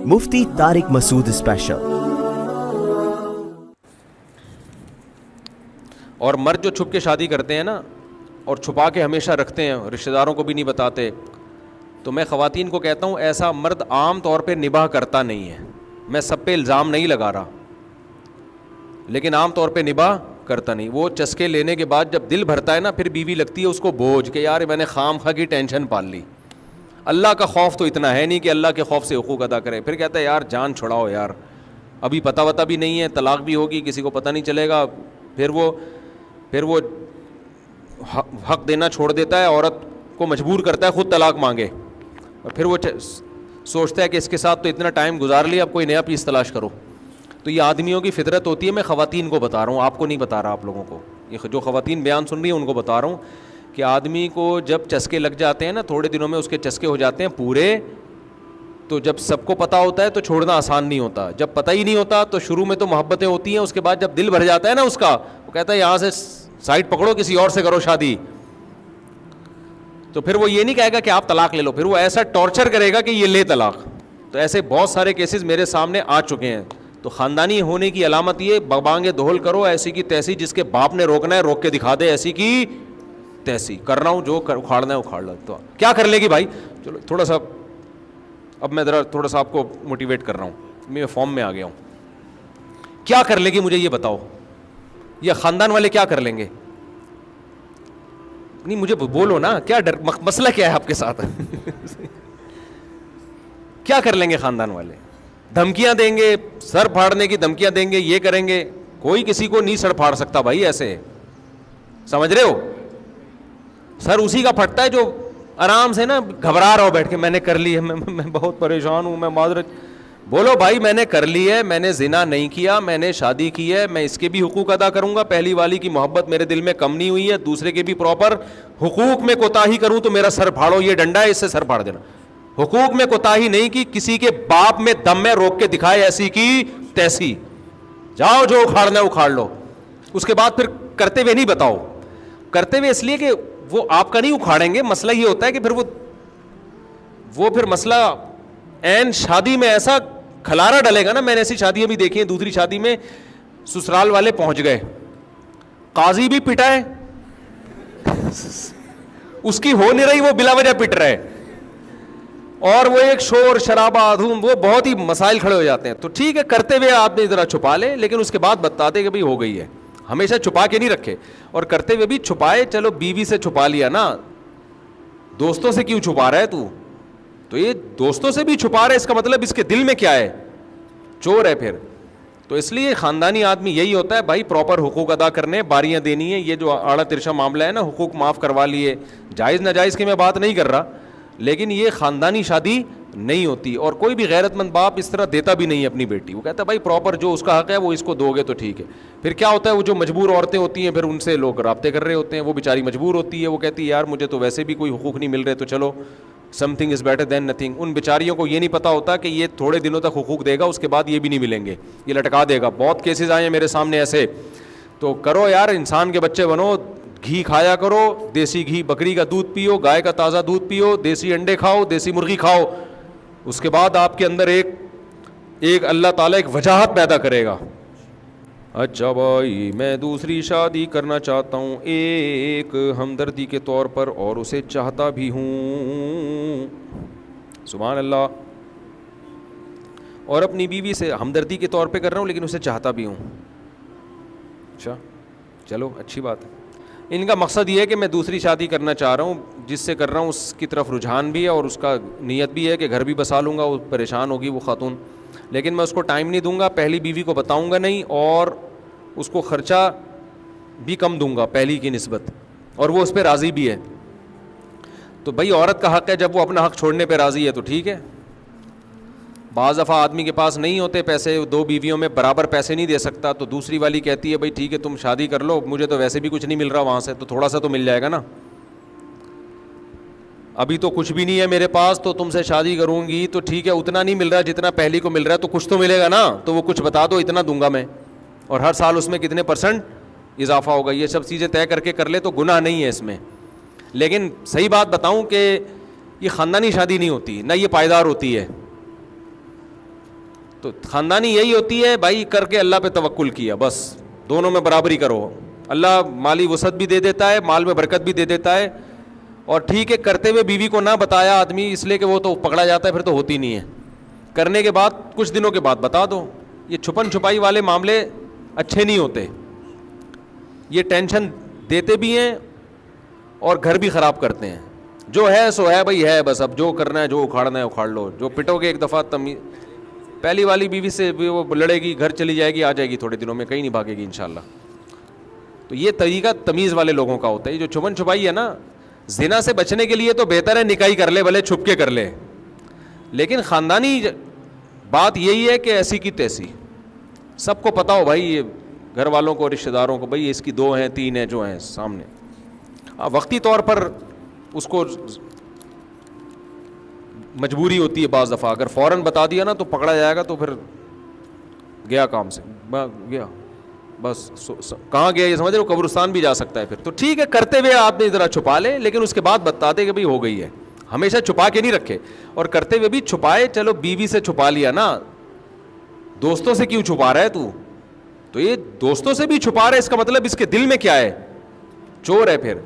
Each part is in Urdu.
مفتی طارق مسعود اسپیشل۔ اور مرد جو چھپ کے شادی کرتے ہیں نا اور چھپا کے ہمیشہ رکھتے ہیں، رشتہ داروں کو بھی نہیں بتاتے، تو میں خواتین کو کہتا ہوں ایسا مرد عام طور پہ نباہ کرتا نہیں ہے۔ میں سب پہ الزام نہیں لگا رہا، لیکن عام طور پہ نباہ کرتا نہیں۔ وہ چسکے لینے کے بعد جب دل بھرتا ہے نا، پھر بیوی لگتی ہے اس کو بوجھ کہ یار میں نے خام خواہ کی ٹینشن پال لی۔ اللہ کا خوف تو اتنا ہے نہیں کہ اللہ کے خوف سے حقوق ادا کرے۔ پھر کہتا ہے یار جان چھڑاؤ یار، ابھی پتہ وتا بھی نہیں ہے، طلاق بھی ہوگی، کسی کو پتہ نہیں چلے گا۔ پھر وہ حق دینا چھوڑ دیتا ہے، عورت کو مجبور کرتا ہے خود طلاق مانگے، اور پھر وہ سوچتا ہے کہ اس کے ساتھ تو اتنا ٹائم گزار لیا، اب کوئی نیا پیس تلاش کرو۔ تو یہ آدمیوں کی فطرت ہوتی ہے۔ میں خواتین کو بتا رہا ہوں، آپ کو نہیں بتا رہا، آپ لوگوں کو، یہ جو خواتین بیان سن رہی ہیں ان کو بتا رہا ہوں کہ آدمی کو جب چسکے لگ جاتے ہیں نا، تھوڑے دنوں میں اس کے چسکے ہو جاتے ہیں پورے، تو جب سب کو پتہ ہوتا ہے تو چھوڑنا آسان نہیں ہوتا۔ جب پتہ ہی نہیں ہوتا تو شروع میں تو محبتیں ہوتی ہیں، اس کے بعد جب دل بھر جاتا ہے نا اس کا، وہ کہتا ہے یہاں سے سائڈ پکڑو، کسی اور سے کرو شادی۔ تو پھر وہ یہ نہیں کہے گا کہ آپ طلاق لے لو، پھر وہ ایسا ٹارچر کرے گا کہ یہ لے طلاق۔ تو ایسے بہت سارے کیسز میرے سامنے آ چکے ہیں۔ تو خاندانی ہونے کی علامت یہ بانگے دھول کرو، ایسی کی تیسی، جس کے باپ نے روکنا ہے روک کے دکھا دے، ایسی کی تیسی کر رہا ہوں، جو اکھاڑنا ہے اکھاڑ لو۔ تو کیا کر لے گی بھائی؟ چلو تھوڑا سا اب میں ذرا تھوڑا سا آپ کو موٹیویٹ کر رہا ہوں، میں فارم میں آ گیا ہوں۔ کیا کر لے گی مجھے یہ بتاؤ، یہ خاندان والے کیا کر لیں گے؟ نہیں مجھے بولو نا، کیا ڈر، مسئلہ کیا ہے آپ کے ساتھ؟ کیا کر لیں گے خاندان والے؟ دھمکیاں دیں گے، سر پھاڑنے کی دھمکیاں دیں گے، یہ کریں گے۔ کوئی کسی کو نہیں سر پھاڑ سکتا بھائی ایسے، سمجھ رہے ہو؟ سر اسی کا پھٹتا ہے جو آرام سے نا گھبرا رہا ہو بیٹھ کے، میں نے کر لی ہے، میں بہت پریشان ہوں، میں معذرت۔ بولو بھائی میں نے کر لی ہے، میں نے زنا نہیں کیا، میں نے شادی کی ہے، میں اس کے بھی حقوق ادا کروں گا۔ پہلی والی کی محبت میرے دل میں کم نہیں ہوئی ہے، دوسرے کے بھی پراپر حقوق میں کوتاہی کروں تو میرا سر پھاڑو، یہ ڈنڈا ہے اس سے سر پھاڑ دینا۔ حقوق میں کوتاہی نہیں کی، کسی کے باپ میں دم میں روک کے دکھائے ایسی کی تیسی، جاؤ جو اکھاڑنا ہے اکھاڑ لو۔ اس کے بعد پھر کرتے ہوئے نہیں بتاؤ، کرتے ہوئے اس لیے کہ وہ آپ کا نہیں اکھاڑیں گے۔ مسئلہ یہ ہوتا ہے کہ پھر وہ پھر مسئلہ این شادی میں ایسا کھلارا ڈلے گا نا۔ میں نے ایسی شادیاں بھی دیکھی ہیں، دوسری شادی میں سسرال والے پہنچ گئے، قاضی بھی پٹا ہے، اس کی ہو نہیں رہی، وہ بلا وجہ پٹ رہے، اور وہ ایک شور شرابہ دھوم، وہ بہت ہی مسائل کھڑے ہو جاتے ہیں۔ تو ٹھیک ہے کرتے ہوئے آپ نے ذرا چھپا لے، لیکن اس کے بعد بتا دے کہ بھائی ہو گئی ہے، ہمیشہ چھپا کے نہیں رکھے۔ اور کرتے ہوئے بھی چھپائے، چلو بیوی سے چھپا لیا نا، دوستوں سے کیوں چھپا رہا ہے تو یہ دوستوں سے بھی چھپا رہا ہے، اس کا مطلب اس کے دل میں کیا ہے؟ چور ہے پھر۔ تو اس لیے خاندانی آدمی یہی ہوتا ہے بھائی، پراپر حقوق ادا کرنے، باریاں دینی ہے۔ یہ جو آڑا ترشا معاملہ ہے نا، حقوق معاف کروا لیے، جائز ناجائز کی میں بات نہیں کر رہا، لیکن یہ خاندانی شادی نہیں ہوتی۔ اور کوئی بھی غیرت مند باپ اس طرح دیتا بھی نہیں ہے اپنی بیٹی، وہ کہتا ہے بھائی پراپر جو اس کا حق ہے وہ اس کو دو گے تو ٹھیک ہے۔ پھر کیا ہوتا ہے، وہ جو مجبور عورتیں ہوتی ہیں پھر ان سے لوگ رابطے کر رہے ہوتے ہیں، وہ بیچاری مجبور ہوتی ہے، وہ کہتی ہے یار مجھے تو ویسے بھی کوئی حقوق نہیں مل رہے، تو چلو something is better than nothing. ان بیچاریوں کو یہ نہیں پتا ہوتا کہ یہ تھوڑے دنوں تک حقوق دے گا، اس کے بعد یہ بھی نہیں ملیں گے، یہ لٹکا دے گا۔ بہت کیسز آئے ہیں میرے سامنے ایسے۔ تو کرو یار، انسان کے بچے بنو، گھی کھایا کرو، دیسی گھی، بکری کا دودھ پیو، گائے کا تازہ دودھ پیو، دیسی انڈے کھاؤ، دیسی مرغی کھاؤ۔ اس کے بعد آپ کے اندر ایک اللہ تعالیٰ ایک وجاہت پیدا کرے گا۔ اچھا بھائی میں دوسری شادی کرنا چاہتا ہوں، ایک ہمدردی کے طور پر، اور اسے چاہتا بھی ہوں، سبحان اللہ، اور اپنی بیوی سے ہمدردی کے طور پہ کر رہا ہوں لیکن اسے چاہتا بھی ہوں۔ اچھا چلو اچھی بات ہے۔ ان کا مقصد یہ ہے کہ میں دوسری شادی کرنا چاہ رہا ہوں، جس سے کر رہا ہوں اس کی طرف رجحان بھی ہے، اور اس کا نیت بھی ہے کہ گھر بھی بسا لوں گا، وہ پریشان ہوگی وہ خاتون، لیکن میں اس کو ٹائم نہیں دوں گا، پہلی بیوی کو بتاؤں گا نہیں، اور اس کو خرچہ بھی کم دوں گا پہلی کی نسبت، اور وہ اس پہ راضی بھی ہے۔ تو بھائی عورت کا حق ہے، جب وہ اپنا حق چھوڑنے پہ راضی ہے تو ٹھیک ہے۔ بعض دفعہ آدمی کے پاس نہیں ہوتے پیسے، دو بیویوں میں برابر پیسے نہیں دے سکتا، تو دوسری والی کہتی ہے بھائی ٹھیک ہے تم شادی کر لو، مجھے تو ویسے بھی کچھ نہیں مل رہا وہاں سے، تو تھوڑا سا تو مل جائے گا نا، ابھی تو کچھ بھی نہیں ہے میرے پاس، تو تم سے شادی کروں گی تو ٹھیک ہے، اتنا نہیں مل رہا جتنا پہلی کو مل رہا ہے، تو کچھ تو ملے گا نا، تو وہ کچھ بتا دو اتنا دوں گا میں، اور ہر سال اس میں کتنے % اضافہ ہوگا، یہ سب چیزیں طے کر کے کر لے تو گناہ نہیں ہے اس میں۔ لیکن صحیح بات بتاؤں کہ یہ خاندانی شادی نہیں ہوتی، نہ یہ پائیدار ہوتی ہے، تو خاندانی یہی ہوتی ہے بھائی، کر کے اللہ پہ توکل کیا، بس دونوں میں برابری کرو، اللہ مالی وسعت بھی دے دیتا ہے، مال میں برکت بھی دے دیتا ہے. اور ٹھیک ہے کرتے ہوئے بیوی کو نہ بتایا آدمی اس لیے کہ وہ تو پکڑا جاتا ہے، پھر تو ہوتی نہیں ہے. کرنے کے بعد کچھ دنوں کے بعد بتا دو. یہ چھپن چھپائی والے معاملے اچھے نہیں ہوتے، یہ ٹینشن دیتے بھی ہیں اور گھر بھی خراب کرتے ہیں. جو ہے سو ہے بھائی ہے، بس اب جو کرنا ہے جو اکھاڑنا ہے اکھاڑ لو. جو پٹو گے ایک دفعہ پہلی والی بیوی سے وہ لڑے گی، گھر چلی جائے گی، آ جائے گی تھوڑے دنوں میں، کہیں نہیں بھاگے گی انشاءاللہ. تو یہ طریقہ تمیز والے لوگوں کا ہوتا ہے. جو چھپن چھپائی ہے نا، زنا سے بچنے کے لیے تو بہتر ہے نکاح کر لے، بھلے چھپ کے کر لے، لیکن خاندانی بات یہی ہے کہ ایسی کی تیسی سب کو پتا ہو بھائی، یہ گھر والوں کو رشتہ داروں کو، بھائی اس کی 2 ہیں 3 ہیں جو ہیں سامنے. وقتی طور پر اس کو مجبوری ہوتی ہے بعض دفعہ، اگر فوراً بتا دیا نا تو پکڑا جائے گا، تو پھر گیا کام سے گیا، بس کہاں گیا یہ سمجھ رہے ہو، قبرستان بھی جا سکتا ہے پھر. تو ٹھیک ہے کرتے ہوئے آپ نے ذرا چھپا لے، لیکن اس کے بعد بتا دے کہ بھائی ہو گئی ہے. ہمیشہ چھپا کے نہیں رکھے، اور کرتے ہوئے بھی چھپائے. چلو بیوی سے چھپا لیا نا، دوستوں سے کیوں چھپا رہا ہے تو یہ دوستوں سے بھی چھپا رہا ہے، اس کا مطلب اس کے دل میں کیا ہے، چور ہے پھر.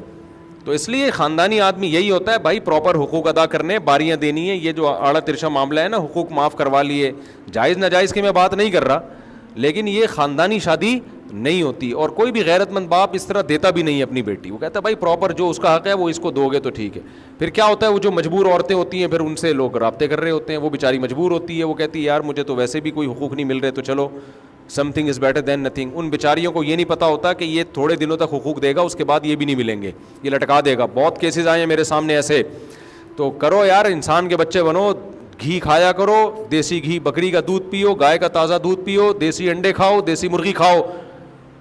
تو اس لیے خاندانی آدمی یہی ہوتا ہے بھائی، پراپر حقوق ادا کرنے، باریاں دینی ہے. یہ جو آڑا ترچھا معاملہ ہے نا، حقوق معاف کروا لیے، جائز ناجائز کی میں بات نہیں کر رہا، لیکن یہ خاندانی شادی نہیں ہوتی. اور کوئی بھی غیرت مند باپ اس طرح دیتا بھی نہیں ہے اپنی بیٹی. وہ کہتا ہے بھائی پراپر جو اس کا حق ہے وہ اس کو دو گے تو ٹھیک ہے. پھر کیا ہوتا ہے، وہ جو مجبور عورتیں ہوتی ہیں پھر ان سے لوگ رابطے کر رہے ہوتے ہیں، وہ بیچاری مجبور ہوتی ہے، وہ کہتی ہے یار مجھے تو ویسے بھی کوئی حقوق نہیں مل رہے، تو چلو something is better than nothing. ان بیچاریوں کو یہ نہیں پتا ہوتا کہ یہ تھوڑے دنوں تک حقوق دے گا، اس کے بعد یہ بھی نہیں ملیں گے، یہ لٹکا دے گا. بہت کیسز آئے ہیں میرے سامنے ایسے. تو کرو یار، انسان کے بچے بنو، گھی کھایا کرو، دیسی گھی، بکری کا دودھ پیو، گائے کا تازہ دودھ پیو، دیسی انڈے کھاؤ، دیسی مرغی کھاؤ.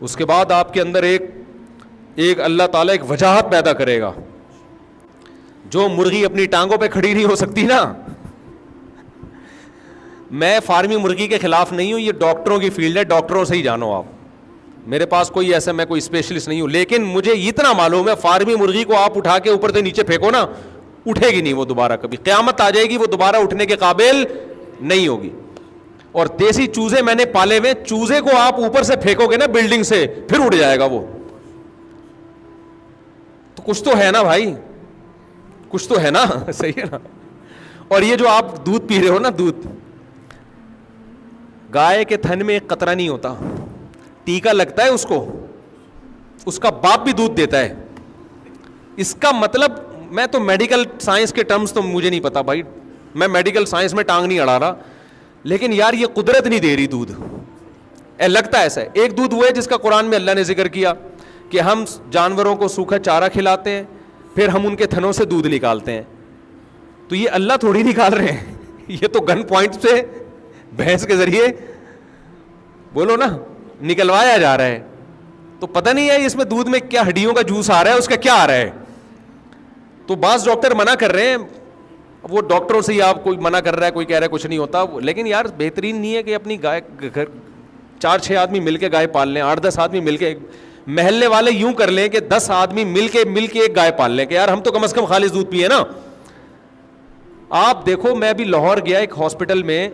اس کے بعد آپ کے اندر ایک اللہ تعالیٰ ایک وجاہت پیدا کرے گا. جو مرغی اپنی ٹانگوں پہ کھڑی نہیں ہو سکتی نا، میں فارمی مرغی کے خلاف نہیں ہوں، یہ ڈاکٹروں کی فیلڈ ہے، ڈاکٹروں سے ہی جانو آپ. میرے پاس کوئی ایسا، میں کوئی اسپیشلسٹ نہیں ہوں، لیکن مجھے اتنا معلوم ہے فارمی مرغی کو آپ اٹھا کے اوپر سے نیچے پھینکو نا، اٹھے گی نہیں وہ دوبارہ، کبھی قیامت آ جائے گی وہ دوبارہ اٹھنے کے قابل نہیں ہوگی. اور دیسی چوزے میں نے پالے ہوئے، چوزے کو آپ اوپر سے پھینکو گے نا بلڈنگ سے، پھر اڑ جائے گا وہ. تو کچھ تو ہے نا بھائی، کچھ تو ہے نا، صحیح ہے نا. اور یہ جو آپ دودھ پی رہے ہو نا، دودھ، گائے کے تھن میں ایک قطرہ نہیں ہوتا، ٹیکا لگتا ہے اس کو، اس کا باپ بھی دودھ دیتا ہے. اس کا مطلب، میں تو میڈیکل سائنس کے ٹرمز تو مجھے نہیں پتا بھائی، میں میڈیکل سائنس میں ٹانگ نہیں اڑا رہا، لیکن یار یہ قدرت نہیں دے رہی دودھ، لگتا ہے ایسا ہے. ایک دودھ وہ ہے جس کا قرآن میں اللہ نے ذکر کیا کہ ہم جانوروں کو سوکھا چارہ کھلاتے ہیں، پھر ہم ان کے تھنوں سے دودھ نکالتے ہیں. تو یہ اللہ تھوڑی نکال رہے ہیں، یہ تو گن پوائنٹ سے بھینس کے ذریعے بولو نا نکلوایا جا رہا ہے. تو پتہ نہیں ہے اس میں دودھ میں کیا ہڈیوں کا جوس آ رہا ہے، اس کا کیا آ رہا ہے. تو بعض ڈاکٹر منع کر رہے ہیں، وہ ڈاکٹروں سے ہی آپ کوئی منع کر رہا ہے، کوئی کہہ رہا ہے کچھ نہیں ہوتا، لیکن یار بہترین نہیں ہے کہ اپنی گائے گھر 4-6 آدمی مل کے گائے پال لیں، 8-10 آدمی مل کے، محلے والے یوں کر لیں کہ 10 آدمی مل کے ایک گائے پال لیں کہ یار ہم تو کم از کم خالص دودھ پیے نا. آپ دیکھو، میں ابھی لاہور گیا ایک ہاسپٹل میں،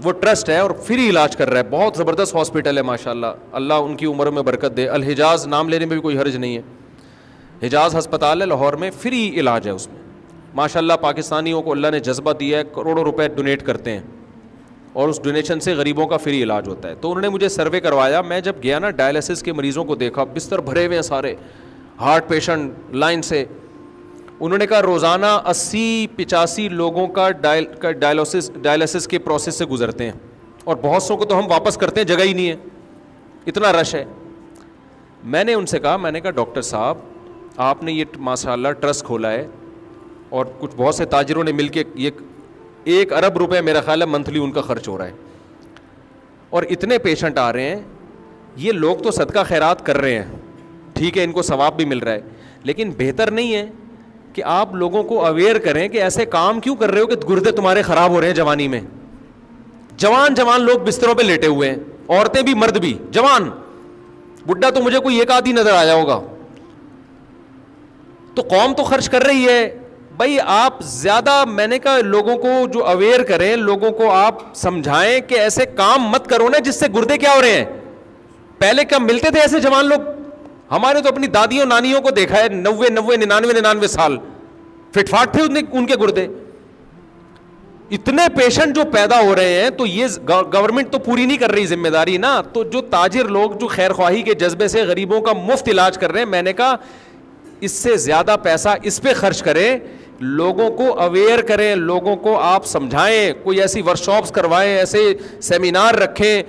وہ ٹرسٹ ہے اور فری علاج کر رہا ہے، بہت زبردست ہاسپٹل ہے ماشاءاللہ، اللہ ان کی عمر میں برکت دے. الحجاز نام لینے میں بھی کوئی حرج نہیں ہے، حجاز ہسپتال ہے لاہور میں، فری علاج ہے اس میں ماشاءاللہ. پاکستانیوں کو اللہ نے جذبہ دیا ہے، کروڑوں روپے ڈونیٹ کرتے ہیں اور اس ڈونیشن سے غریبوں کا فری علاج ہوتا ہے. تو انہوں نے مجھے سروے کروایا، میں جب گیا نا ڈائلسس کے مریضوں کو دیکھا، بستر بھرے ہوئے ہیں سارے، ہارٹ پیشنٹ لائن سے. انہوں نے کہا روزانہ 80-85 لوگوں کا ڈائلسس کے پروسیس سے گزرتے ہیں، اور بہت سو کو تو ہم واپس کرتے ہیں، جگہ ہی نہیں ہے، اتنا رش ہے. میں نے ان سے کہا، میں نے کہا ڈاکٹر صاحب آپ نے یہ ماشاءاللہ ٹرسٹ کھولا ہے اور کچھ بہت سے تاجروں نے مل کے یہ 1 ارب روپے میرا خیال ہے منتھلی ان کا خرچ ہو رہا ہے، اور اتنے پیشنٹ آ رہے ہیں، یہ لوگ تو صدقہ خیرات کر رہے ہیں، ٹھیک ہے ان کو ثواب بھی مل رہا ہے، لیکن بہتر نہیں ہے کہ آپ لوگوں کو اویئر کریں کہ ایسے کام کیوں کر رہے ہو کہ گردے تمہارے خراب ہو رہے ہیں جوانی میں. جوان لوگ بستروں پہ لیٹے ہوئے ہیں، عورتیں بھی مرد بھی، جوان بڈھا تو مجھے کوئی ایک آدھی نظر آیا ہوگا. تو قوم تو خرچ کر رہی ہے بھائی آپ زیادہ, میں نے کہا لوگوں کو جو اویئر کریں, لوگوں کو آپ سمجھائیں کہ ایسے کام مت کرو نا جس سے گردے کیا ہو رہے ہیں. پہلے کب ملتے تھے ایسے جوان لوگ؟ ہمارے تو اپنی دادیوں نانیوں کو دیکھا ہے, 99 سال فٹ فاٹ تھے ان کے گردے. اتنے پیشنٹ جو پیدا ہو رہے ہیں, تو یہ گورنمنٹ تو پوری نہیں کر رہی ذمہ داری نا. تو جو تاجر لوگ جو خیر خواہی کے جذبے سے غریبوں کا مفت علاج کر رہے ہیں, میں نے کہا اس سے زیادہ پیسہ اس پہ خرچ کریں, لوگوں کو اویئر کریں, لوگوں کو آپ سمجھائیں, کوئی ایسی ورکشاپس کروائیں, ایسے سیمینار رکھیں,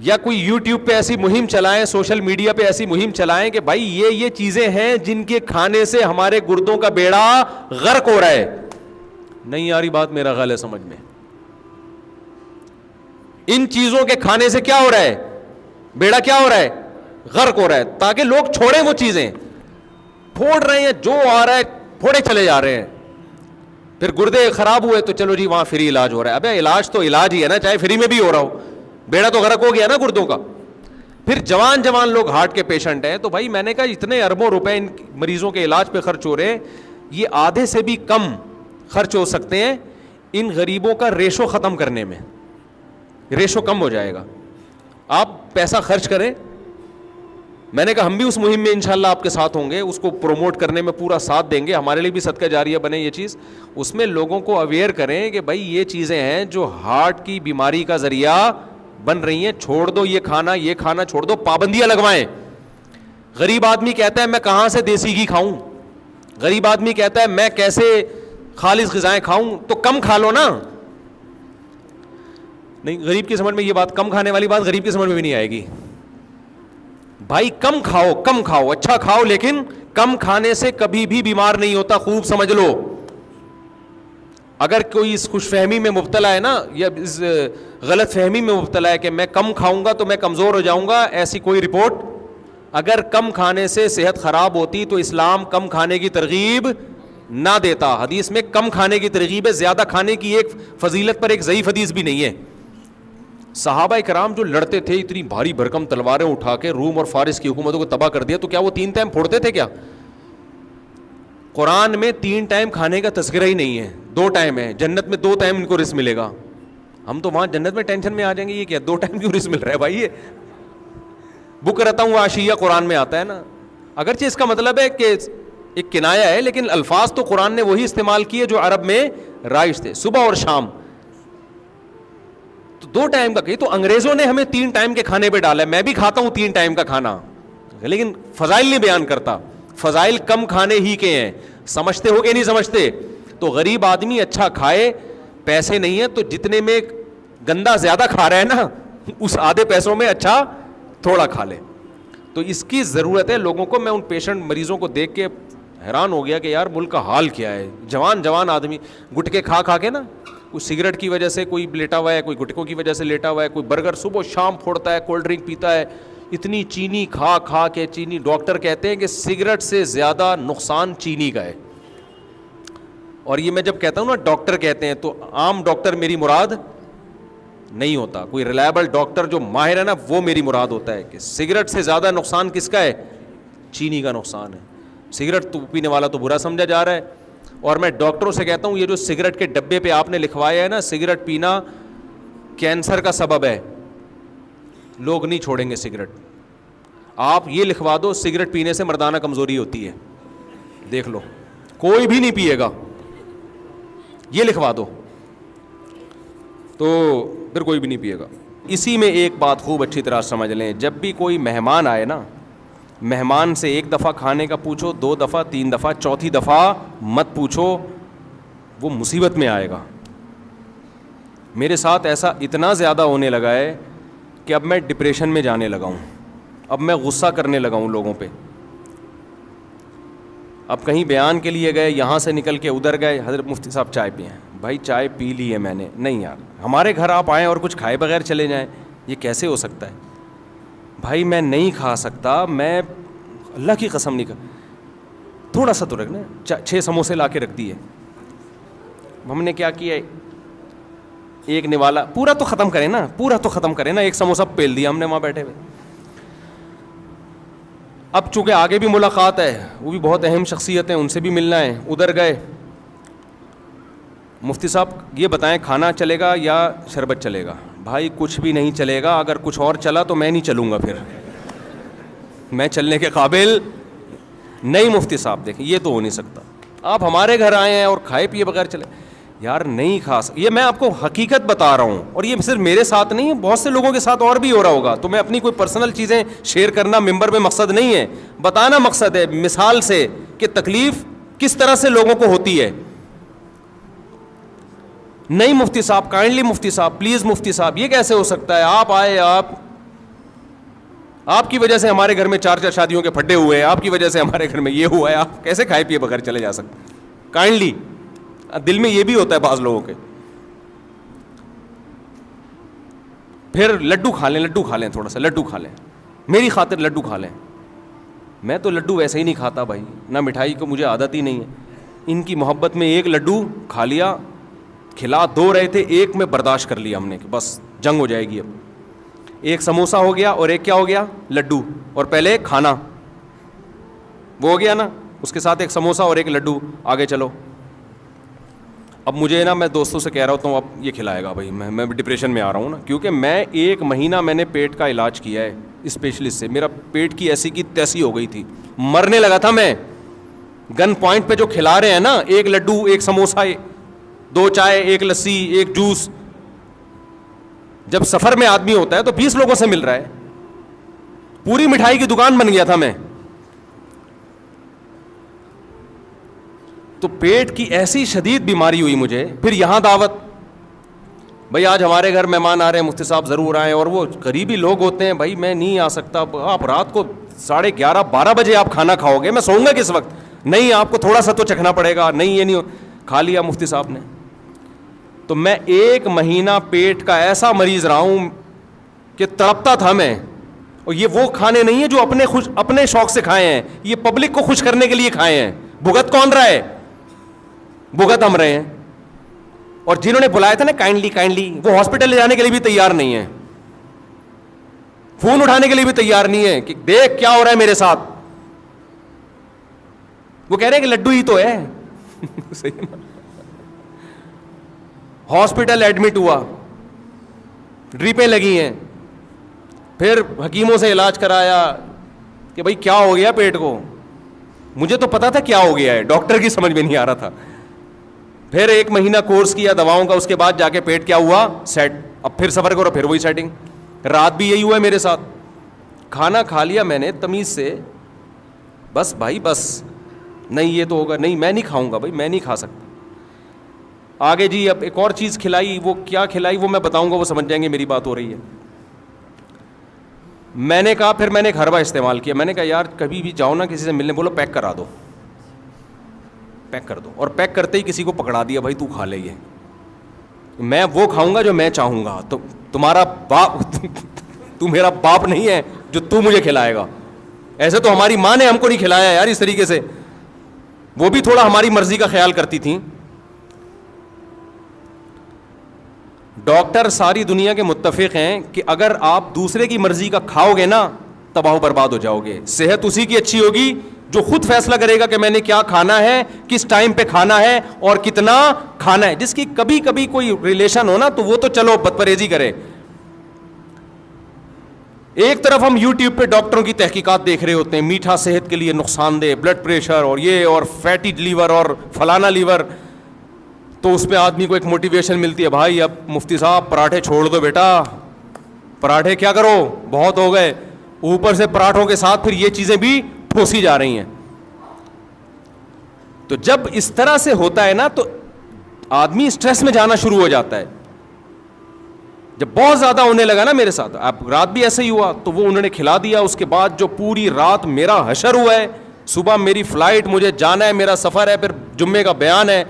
یا کوئی یوٹیوب پہ ایسی مہم چلائیں, سوشل میڈیا پہ ایسی مہم چلائیں کہ بھائی یہ چیزیں ہیں جن کے کھانے سے ہمارے گردوں کا بیڑا غرق ہو رہا ہے. نہیں آ رہی بات میرا خیال ہے سمجھ میں؟ ان چیزوں کے کھانے سے کیا ہو رہا ہے؟ بیڑا کیا ہو رہا ہے؟ غرق ہو رہا ہے. تاکہ لوگ چھوڑیں وہ چیزیں, پھوڑ رہے ہیں جو آ رہا ہے پھوڑے چلے جا رہے ہیں. پھر گردے خراب ہوئے تو چلو جی وہاں فری علاج ہو رہا ہے. ابے علاج تو علاج ہی ہے نا, چاہے فری میں بھی ہو رہا ہو, بیڑا تو غرق ہو گیا نا گردوں کا. پھر جوان لوگ ہارٹ کے پیشنٹ ہیں, تو بھائی میں نے کہا اتنے اربوں روپے ان مریضوں کے علاج پہ خرچ ہو رہے ہیں, یہ آدھے سے بھی کم خرچ ہو سکتے ہیں ان غریبوں کا ریشو ختم کرنے میں. ریشو کم ہو جائے گا, آپ پیسہ خرچ کریں. میں نے کہا ہم بھی اس مہم میں انشاءاللہ آپ کے ساتھ ہوں گے, اس کو پروموٹ کرنے میں پورا ساتھ دیں گے, ہمارے لیے بھی صدقہ جاریہ بنے یہ چیز. اس میں لوگوں کو اویئر کریں کہ بھائی یہ چیزیں ہیں جو ہارٹ کی بیماری کا ذریعہ بن رہی ہیں, چھوڑ دو یہ کھانا چھوڑ دو, پابندیاں لگوائیں. غریب آدمی کہتا ہے میں کہاں سے دیسی گھی کھاؤں, غریب آدمی کہتا ہے میں کیسے خالص غذائیں کھاؤں, تو کم کھا لو نا. نہیں, غریب کی سمجھ میں یہ بات, کم کھانے والی بات غریب کی سمجھ میں بھی نہیں آئے گی. بھائی کم کھاؤ, اچھا کھاؤ, لیکن کم کھانے سے کبھی بھی بیمار نہیں ہوتا, خوب سمجھ لو. اگر کوئی اس خوش فہمی میں مبتلا ہے نا, یا اس غلط فہمی میں مبتلا ہے کہ میں کم کھاؤں گا تو میں کمزور ہو جاؤں گا, ایسی کوئی رپورٹ. اگر کم کھانے سے صحت خراب ہوتی تو اسلام کم کھانے کی ترغیب نہ دیتا. حدیث میں کم کھانے کی ترغیب ہے, زیادہ کھانے کی ایک فضیلت پر ایک ضعیف حدیث بھی نہیں ہے. صحابہ کرام جو لڑتے تھے اتنی بھاری بھرکم تلواریں اٹھا کے, روم اور فارس کی حکومتوں کو تباہ کر دیا, تو کیا وہ 3 ٹائم پھوڑتے تھے کیا؟ قرآن میں 3 ٹائم کھانے کا تذکرہ ہی نہیں ہے, 2 ٹائم ہے. جنت میں 2 ٹائم ان کو رزق ملے گا. ہم تو وہاں جنت میں ٹینشن میں آ جائیں گے, یہ کیا 2 ٹائم کیوں رزق مل رہا ہے بھائی؟ یہ بکرتا ہوں عشیہ قرآن میں آتا ہے نا. اگرچہ اس کا مطلب ہے کہ ایک کنایا ہے, لیکن الفاظ تو قرآن نے وہی استعمال کیے جو عرب میں رائج تھے, صبح اور شام. تو 2 ٹائم کا کہی, تو انگریزوں نے ہمیں 3 ٹائم کے کھانے پہ ڈالا ہے. میں بھی کھاتا ہوں 3 ٹائم کا کھانا, لیکن فضائل نہیں بیان کرتا. فضائل کم کھانے ہی کے ہیں, سمجھتے ہو کہ نہیں سمجھتے؟ تو غریب آدمی اچھا کھائے, پیسے نہیں ہیں تو جتنے میں گندا زیادہ کھا رہا ہے نا, اس آدھے پیسوں میں اچھا تھوڑا کھا لے. تو اس کی ضرورت ہے لوگوں کو. میں ان پیشنٹ مریضوں کو دیکھ کے حیران ہو گیا کہ یار ملک کا حال کیا ہے. جوان آدمی گٹکے کھا کے نا, کوئی سگریٹ کی وجہ سے کوئی لیٹا ہوا ہے, کوئی گٹکوں کی وجہ سے لیٹا ہوا ہے, کوئی برگر صبح شام پھوڑتا ہے, کولڈ ڈرنک پیتا ہے, اتنی چینی کھا کے. چینی, ڈاکٹر کہتے ہیں کہ سگریٹ سے زیادہ نقصان چینی کا ہے. اور یہ میں جب کہتا ہوں نا ڈاکٹر کہتے ہیں, تو عام ڈاکٹر میری مراد نہیں ہوتا, کوئی ریلائبل ڈاکٹر جو ماہر ہے نا وہ میری مراد ہوتا ہے کہ سگریٹ سے زیادہ نقصان کس کا ہے؟ چینی کا نقصان ہے. سگریٹ تو پینے والا تو برا سمجھا جا رہا ہے. اور میں ڈاکٹروں سے کہتا ہوں یہ جو سگریٹ کے ڈبے پہ آپ نے لکھوایا ہے نا, سگریٹ پینا کینسر کا سبب ہے, لوگ نہیں چھوڑیں گے سگریٹ. آپ یہ لکھوا دو سگریٹ پینے سے مردانہ کمزوری ہوتی ہے, دیکھ لو کوئی بھی نہیں پیے گا, یہ لکھوا دو تو پھر کوئی بھی نہیں پیے گا. اسی میں ایک بات خوب اچھی طرح سمجھ لیں, جب بھی کوئی مہمان آئے نا, مہمان سے 1 دفعہ کھانے کا پوچھو, 2 دفعہ, 3 دفعہ, 4تھی دفعہ مت پوچھو, وہ مصیبت میں آئے گا. میرے ساتھ ایسا اتنا زیادہ ہونے لگا ہے کہ اب میں ڈپریشن میں جانے لگا ہوں, اب میں غصہ کرنے لگا ہوں لوگوں پہ. اب کہیں بیان کے لیے گئے, یہاں سے نکل کے ادھر گئے, حضرت مفتی صاحب چائے پئیں. بھائی چائے پی لی ہے میں نے. نہیں یار, ہمارے گھر آپ آئیں اور کچھ کھائے بغیر چلے جائیں, یہ کیسے ہو سکتا ہے؟ بھائی میں نہیں کھا سکتا, میں اللہ کی قسم نہیں کھا. تھوڑا سا تو رکھنا, 6 سموسے لا کے رکھ دیے. ہم نے کیا کیا, ایک نوالا, پورا تو ختم کریں نا, 1 سموسہ پیل دیا ہم نے وہاں بیٹھے ہوئے. اب چونکہ آگے بھی ملاقات ہے, وہ بھی بہت اہم شخصیت ہیں, ان سے بھی ملنا ہے. ادھر گئے مفتی صاحب یہ بتائیں کھانا چلے گا یا شربت چلے گا؟ بھائی کچھ بھی نہیں چلے گا، اگر کچھ اور چلا تو میں نہیں چلوں گا، پھر میں چلنے کے قابل نہیں۔ مفتی صاحب دیکھیں یہ تو ہو نہیں سکتا، آپ ہمارے گھر آئے ہیں اور کھائے پیے بغیر چلے، یار نہیں کھا سکتا۔ یہ میں آپ کو حقیقت بتا رہا ہوں، اور یہ صرف میرے ساتھ نہیں ہے، بہت سے لوگوں کے ساتھ اور بھی ہو رہا ہوگا۔ تو میں اپنی کوئی پرسنل چیزیں شیئر کرنا ممبر میں مقصد نہیں ہے، بتانا مقصد ہے مثال سے کہ تکلیف کس طرح سے لوگوں کو ہوتی ہے۔ نہیں مفتی صاحب، کائنڈلی مفتی صاحب، پلیز مفتی صاحب، یہ کیسے ہو سکتا ہے؟ آپ آئے، آپ کی وجہ سے ہمارے گھر میں 4 شادیوں کے پھڈے ہوئے ہیں، آپ کی وجہ سے ہمارے گھر میں یہ ہوا ہے، آپ کیسے کھائے پیے بغیر چلے جا سکتے؟ کائنڈلی دل میں یہ بھی ہوتا ہے بعض لوگوں کے۔ پھر لڈو کھا لیں تھوڑا سا لڈو کھا لیں، میری خاطر لڈو کھا لیں۔ میں تو لڈو ویسے ہی نہیں کھاتا بھائی، نہ مٹھائی کو مجھے عادت ہی نہیں ہے۔ ان کی محبت میں ایک لڈو کھا لیا، کھلا 2 رہے تھے، ایک میں برداشت کر لیا ہم نے کہ بس جنگ ہو جائے گی اب۔ ایک سموسا ہو گیا اور ایک کیا ہو گیا؟ لڈو، اور پہلے کھانا وہ ہو گیا نا، اس کے ساتھ ایک سموسا اور ایک لڈو، آگے چلو۔ اب مجھے نا، میں دوستوں سے کہہ رہا ہوتا ہوں اب یہ کھلائے گا بھائی، میں ڈپریشن میں آ رہا ہوں نا، کیونکہ میں 1 مہینہ میں نے پیٹ کا علاج کیا ہے اسپیشلسٹ سے، میرا پیٹ کی ایسی کی تیسی ہو گئی تھی، مرنے لگا تھا میں۔ گن پوائنٹ پہ جو کھلا رہے ہیں نا، 1 لڈو، 1 سموسا، 2 چائے، 1 لسی، 1 جوس، جب سفر میں آدمی ہوتا ہے تو 20 لوگوں سے مل رہا ہے، پوری مٹھائی کی دکان بن گیا تھا میں۔ تو پیٹ کی ایسی شدید بیماری ہوئی مجھے، پھر یہاں دعوت، بھائی آج ہمارے گھر مہمان آ رہے ہیں، مفتی صاحب ضرور آئیں، اور وہ قریبی لوگ ہوتے ہیں، بھائی میں نہیں آ سکتا، آپ رات کو 11:30 12 بجے آپ کھانا کھاؤ گے، میں سوؤں گا کس وقت؟ نہیں آپ کو تھوڑا سا تو چکھنا پڑے گا، نہیں یہ نہیں کھا لیا مفتی صاحب نے۔ تو میں 1 مہینہ پیٹ کا ایسا مریض رہا ہوں کہ تڑپتا تھا میں، اور یہ وہ کھانے نہیں ہیں جو اپنے شوق سے کھائے ہیں، یہ پبلک کو خوش کرنے کے لیے کھائے ہیں۔ بھگت کون رہا ہے؟ بھگت ہم رہے ہیں۔ اور جنہوں نے بلایا تھا نا کائنڈلی، وہ ہاسپٹل لے جانے کے لیے بھی تیار نہیں ہے، فون اٹھانے کے لیے بھی تیار نہیں ہے کہ دیکھ کیا ہو رہا ہے میرے ساتھ۔ وہ کہہ رہے ہیں کہ لڈو ہی تو ہے۔ ہاسپٹل ایڈمٹ ہوا، ڈریپیں لگی ہیں، پھر حکیموں سے علاج کرایا کہ بھائی کیا ہو گیا پیٹ کو۔ مجھے تو پتا تھا کیا ہو گیا ہے، ڈاکٹر کی سمجھ میں نہیں آ رہا تھا۔ پھر 1 مہینہ کورس کیا دواؤں کا، اس کے بعد جا کے پیٹ کیا ہوا؟ سیٹ۔ اب پھر سفر کرو، پھر وہی سیٹنگ۔ رات بھی یہی ہوا ہے میرے ساتھ، کھانا کھا لیا میں نے تمیز سے، بس بھائی بس، نہیں یہ تو ہوگا نہیں، میں نہیں کھاؤں گا بھائی، میں نہیں کھا سکتا۔ آگے جی اب ایک اور چیز کھلائی، وہ کیا کھلائی وہ میں بتاؤں گا، وہ سمجھ جائیں گے میری بات ہو رہی ہے۔ میں نے کہا، پھر میں نے ایک حربہ استعمال کیا، میں نے کہا یار کبھی بھی جاؤ نا کسی سے ملنے، بولو پیک کرا دو، پیک کر دو، اور پیک کرتے ہی کسی کو پکڑا دیا، بھائی تو کھا لے، یہ میں وہ کھاؤں گا جو میں چاہوں گا، تو تمہارا باپ تو میرا باپ نہیں ہے جو تو مجھے کھلائے گا۔ ایسے تو ہماری ماں نے ہم کو نہیں کھلایا یار اس طریقے سے، وہ بھی تھوڑا ہماری مرضی کا خیال کرتی تھیں۔ ڈاکٹر ساری دنیا کے متفق ہیں کہ اگر آپ دوسرے کی مرضی کا کھاؤ گے نا، تباہ و برباد ہو جاؤ گے۔ صحت اسی کی اچھی ہوگی جو خود فیصلہ کرے گا کہ میں نے کیا کھانا ہے، کس ٹائم پہ کھانا ہے اور کتنا کھانا ہے۔ جس کی کبھی کبھی کوئی ریلیشن ہو نا تو وہ تو چلو بد پرہیزی کرے۔ ایک طرف ہم یوٹیوب پہ ڈاکٹروں کی تحقیقات دیکھ رہے ہوتے ہیں، میٹھا صحت کے لیے نقصان دہ، بلڈ پریشر اور یہ اور فیٹی لیور اور فلانا لیور، تو اس پہ آدمی کو ایک موٹیویشن ملتی ہے، بھائی اب مفتی صاحب پراٹھے چھوڑ دو بیٹا، پراٹھے کیا کرو بہت ہو گئے، اوپر سے پراٹھوں کے ساتھ پھر یہ چیزیں بھی ٹھوسی جا رہی ہیں۔ تو جب اس طرح سے ہوتا ہے نا تو آدمی سٹریس میں جانا شروع ہو جاتا ہے۔ جب بہت زیادہ ہونے لگا نا میرے ساتھ، اب رات بھی ایسے ہی ہوا، تو وہ انہوں نے کھلا دیا، اس کے بعد جو پوری رات میرا حشر ہوا ہے، صبح میری فلائٹ، مجھے جانا ہے، میرا سفر ہے، پھر جمعے کا بیان ہے،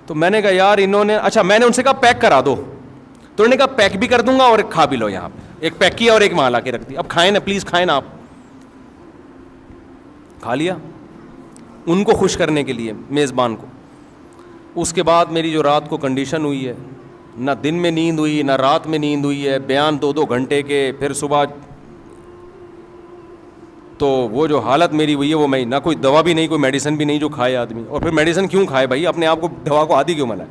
تو میں نے کہا یار انہوں نے، اچھا میں نے ان سے کہا پیک کرا دو، تو انہوں نے کہا پیک بھی کر دوں گا اور ایک کھا بھی لو، یہاں پہ ایک پیک کیا اور ایک وہاں لا کے رکھ دی، اب کھائیں نا پلیز کھائیں نا۔ آپ کھا لیا ان کو خوش کرنے کے لیے، میزبان کو۔ اس کے بعد میری جو رات کو کنڈیشن ہوئی ہے، نہ دن میں نیند ہوئی نہ رات میں نیند ہوئی ہے، بیان 2 گھنٹے کے، پھر صبح تو وہ جو حالت میری ہوئی ہے وہ میں نہ کوئی دوا بھی نہیں, کوئی میڈیسن بھی نہیں جو کھائے آدمی. اور پھر میڈیسن کیوں کھائے بھائی, اپنے آپ کو دوا کو عادی کیوں بنائے.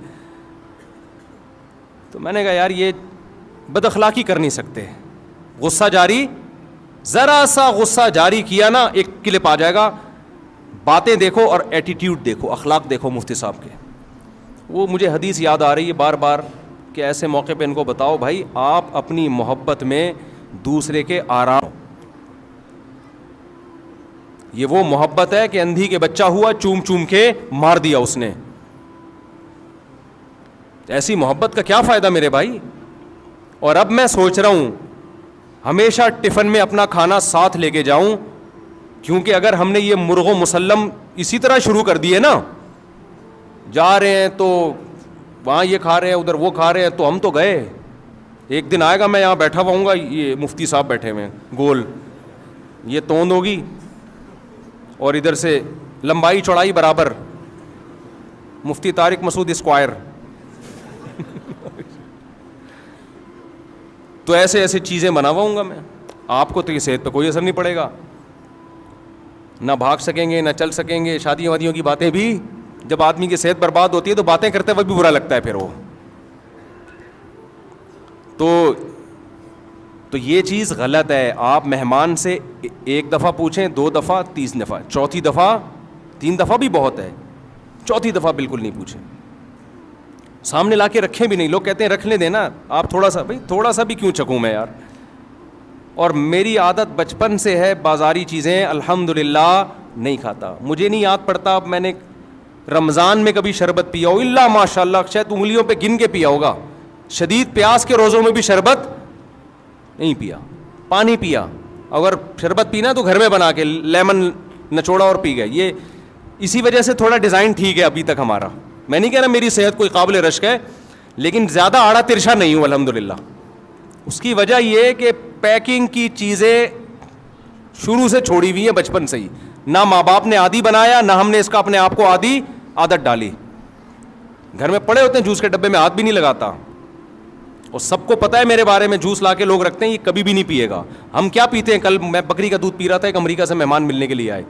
تو میں نے کہا یار یہ بد اخلاقی کر نہیں سکتے. غصہ جاری, ذرا سا غصہ جاری کیا نا ایک کلپ آ جائے گا. باتیں دیکھو اور ایٹیٹیوڈ دیکھو, اخلاق دیکھو مفتی صاحب کے. وہ مجھے حدیث یاد آ رہی ہے بار بار کہ ایسے موقع پہ ان کو بتاؤ بھائی آپ اپنی محبت میں دوسرے کے آرام. یہ وہ محبت ہے کہ اندھی کے بچہ ہوا چوم چوم کے مار دیا اس نے. ایسی محبت کا کیا فائدہ میرے بھائی. اور اب میں سوچ رہا ہوں ہمیشہ ٹفن میں اپنا کھانا ساتھ لے کے جاؤں, کیونکہ اگر ہم نے یہ مرغ و مسلم اسی طرح شروع کر دیے نا, جا رہے ہیں تو وہاں یہ کھا رہے ہیں ادھر وہ کھا رہے ہیں, تو ہم تو گئے. ایک دن آئے گا میں یہاں بیٹھا ہوا ہوں گا, یہ مفتی صاحب بیٹھے ہوئے گول, یہ توند ہوگی اور ادھر سے لمبائی چوڑائی برابر, مفتی طارق مسعود اسکوائر. تو ایسے ایسے چیزیں بناواؤں گا میں. آپ کو تو یہ صحت پہ کوئی اثر نہیں پڑے گا, نہ بھاگ سکیں گے نہ چل سکیں گے. شادی وادیوں کی باتیں بھی جب آدمی کی صحت برباد ہوتی ہے تو باتیں کرتے وقت بھی برا لگتا ہے پھر وہ. تو یہ چیز غلط ہے. آپ مہمان سے ایک دفعہ پوچھیں, 2 دفعہ, 3 دفعہ, چوتھی دفعہ, 3 دفعہ بھی بہت ہے, چوتھی دفعہ بالکل نہیں پوچھیں. سامنے لا کے رکھیں بھی نہیں. لوگ کہتے ہیں رکھ لیں دینا آپ تھوڑا سا, بھائی تھوڑا سا بھی کیوں چکوں میں یار. اور میری عادت بچپن سے ہے بازاری چیزیں الحمدللہ نہیں کھاتا. مجھے نہیں یاد پڑتا اب میں نے رمضان میں کبھی شربت پیا ہو, اللہ ماشاء اللہ شاید انگلیوں پہ گن کے پیا ہوگا. شدید پیاس کے روزوں میں بھی شربت نہیں پیا, پانی پیا. اگر شربت پینا تو گھر میں بنا کے لیمن نچوڑا اور پی گئے. یہ اسی وجہ سے تھوڑا ڈیزائن ٹھیک ہے ابھی تک ہمارا. میں نہیں کہہ رہا میری صحت کوئی قابل رشک ہے, لیکن زیادہ آڑا ترشا نہیں ہوں الحمدللہ. اس کی وجہ یہ کہ پیکنگ کی چیزیں شروع سے چھوڑی ہوئی ہیں بچپن سے ہی. نہ ماں باپ نے عادی بنایا, نہ ہم نے اس کا اپنے آپ کو عادت ڈالی. گھر میں پڑے ہوتے ہیں جوس کے ڈبے میں ہاتھ بھی نہیں لگاتا. اور سب کو پتہ ہے میرے بارے میں, جوس لا کے لوگ رکھتے ہیں یہ کبھی بھی نہیں پیے گا. ہم کیا پیتے ہیں, کل میں بکری کا دودھ پی رہا تھا, ایک امریکہ سے مہمان ملنے کے لیے آئے,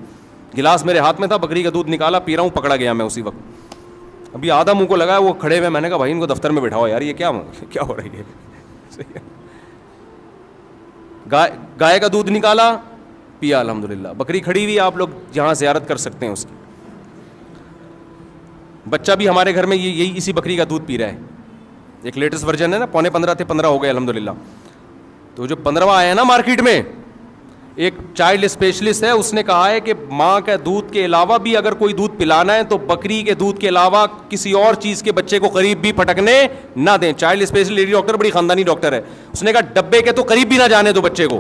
گلاس میرے ہاتھ میں تھا, بکری کا دودھ نکالا, پی رہا ہوں, پکڑا گیا میں اسی وقت. ابھی آدھا منہ کو لگا, وہ کھڑے ہوئے, میں نے کہا بھائی ان کو دفتر میں بٹھاؤ یار, یہ کیا ہو رہی ہے. گائے کا دودھ نکالا, پیا الحمدللہ. بکری کھڑی ہوئی, آپ لوگ جہاں زیارت کر سکتے ہیں اس کی. بچہ بھی ہمارے گھر میں یہی اسی بکری کا دودھ پی رہا ہے. ایک لیٹسٹ ورژن ہے نا, 15.5 تھے 15 ہو گئے الحمدللہ. تو جو 15واں آیا نا مارکیٹ میں, ایک چائلڈ اسپیشلسٹ ہے, اس نے کہا ہے کہ ماں کے دودھ کے علاوہ بھی اگر کوئی دودھ پلانا ہے تو بکری کے دودھ کے علاوہ کسی اور چیز کے بچے کو قریب بھی پھٹکنے نہ دیں. چائلڈ اسپیشلسٹ لیڈی ڈاکٹر, بڑی خاندانی ڈاکٹر ہے, اس نے کہا ڈبے کے تو قریب بھی نہ جانے دو بچے کو.